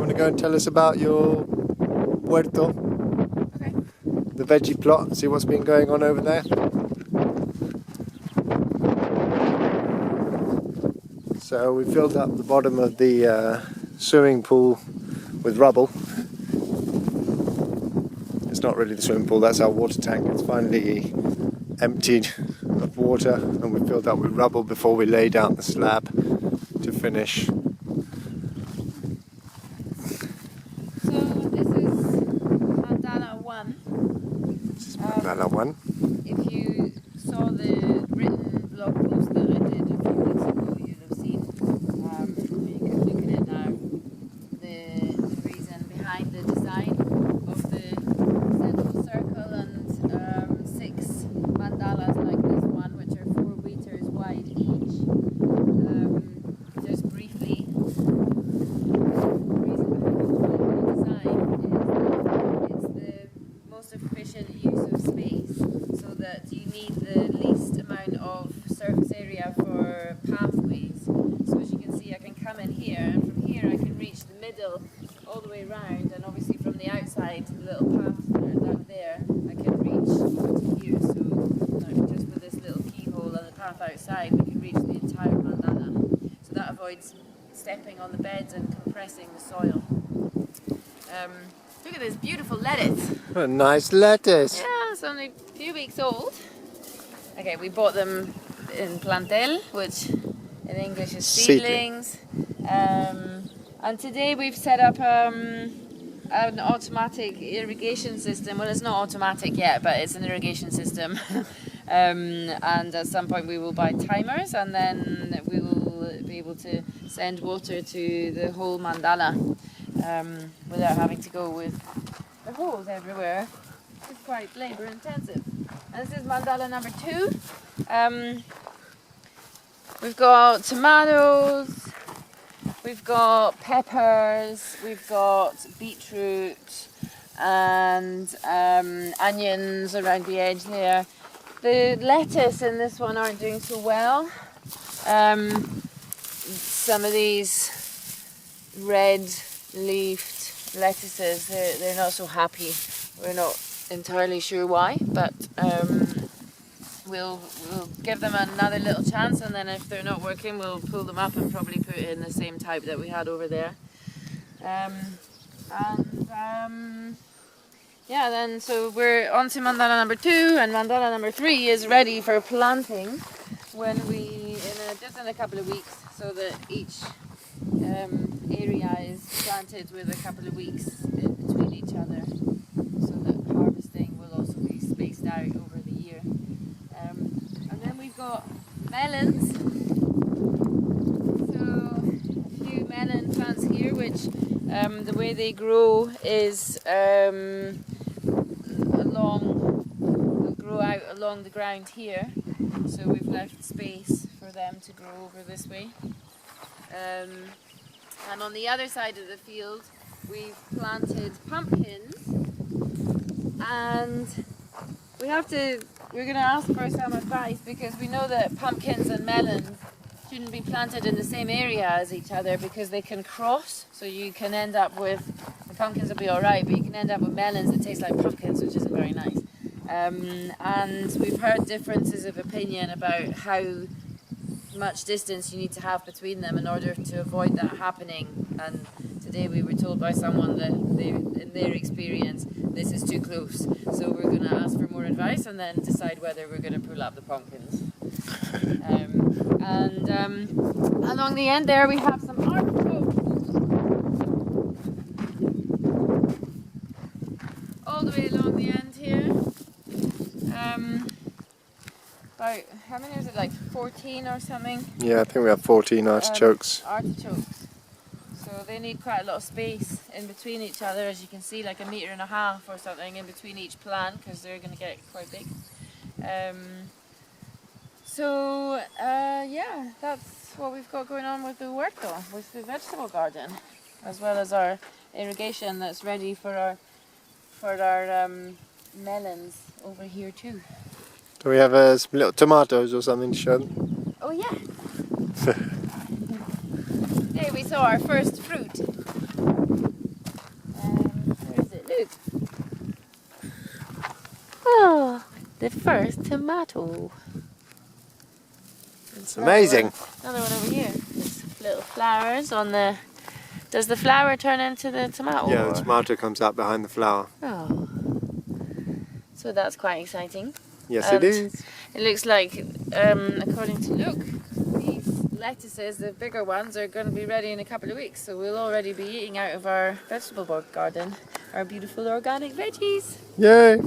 want to go and tell us about your huerto? Okay. The veggie plot, see what's been going on over there? So we filled up the bottom of the swimming pool with rubble. It's not really the swimming pool, that's our water tank. It's finally emptied of water and we filled up with rubble before we lay down the slab to finish. So this is Mandala 1. This is Mandala 1. If you saw the written blog post that I did a few weeks ago, you'd have seen, you can look at it now, the reason behind the design of the central circle and 6 mandalas like this one, which are 4 meters wide each. Just briefly, the reason behind the design is that it's the most efficient use of space, so that you need the least amount of surface area for pathways. So as you can see, I can come in here, and from here I can reach the middle all the way around, and obviously from the outside, the little path down there, I can reach over to here. So just with this little keyhole and the path outside, we can reach the entire mandala. So that avoids stepping on the beds and compressing the soil. Look at this beautiful lettuce. What a nice lettuce! Yeah, it's only a few weeks old. Okay, we bought them in plantel, which in English is seedlings. And today we've set up an automatic irrigation system. Well, it's not automatic yet, but it's an irrigation system. And at some point we will buy timers, and then we will be able to send water to the whole mandala without having to go with the hose everywhere. It's quite labour intensive. And this is mandala number 2. We've got tomatoes, we've got peppers, we've got beetroot and onions around the edge there. The lettuce in this one aren't doing so well. Some of these red-leafed lettuces, they're not so happy. We're not entirely sure why, but we'll give them another little chance, and then if they're not working, we'll pull them up and probably put in the same type that we had over there. Yeah, then so we're on to mandala number 2, and mandala number 3 is ready for planting when just in a couple of weeks, so that each area is planted with a couple of weeks in between each other, so that harvesting will also be spaced out over the year. And then we've got melons. So a few melon plants here, which the way they grow is grow out along the ground here. So we've left space for them to grow over this way. And on the other side of the field, we've planted pumpkins, and we're going to ask for some advice, because we know that pumpkins and melons shouldn't be planted in the same area as each other, because they can cross. So you can end up with, the pumpkins will be alright, but you can end up with melons that taste like pumpkins, which isn't very nice. And we've heard differences of opinion about how much distance you need to have between them in order to avoid that happening. And today we were told by someone that in their experience this is too close. So we're going to ask for more advice and then decide whether we're going to pull up the pumpkins. Along the end there we have some artichokes. All the way along the end here. About, how many is it, like 14 or something? Yeah, I think we have 14 artichokes. Artichokes. So they need quite a lot of space in between each other, as you can see, like 1.5 meters or something in between each plant, because they're going to get quite big. Yeah, that's what we've got going on with the huerto, with the vegetable garden, as well as our irrigation that's ready for our melons over here too. Do we have some little tomatoes or something to show them? Oh yeah! Today we saw our first fruit. the first tomato. It's amazing. Another one over here. There's little flowers on the... Does the flower turn into the tomato? Yeah, or? the tomato comes out behind the flower. Oh. So that's quite exciting. Yes, And it is. it looks like, according to Luke, these lettuces, the bigger ones, are going to be ready in a couple of weeks. So we'll already be eating out of our vegetable garden, our beautiful organic veggies. Yay!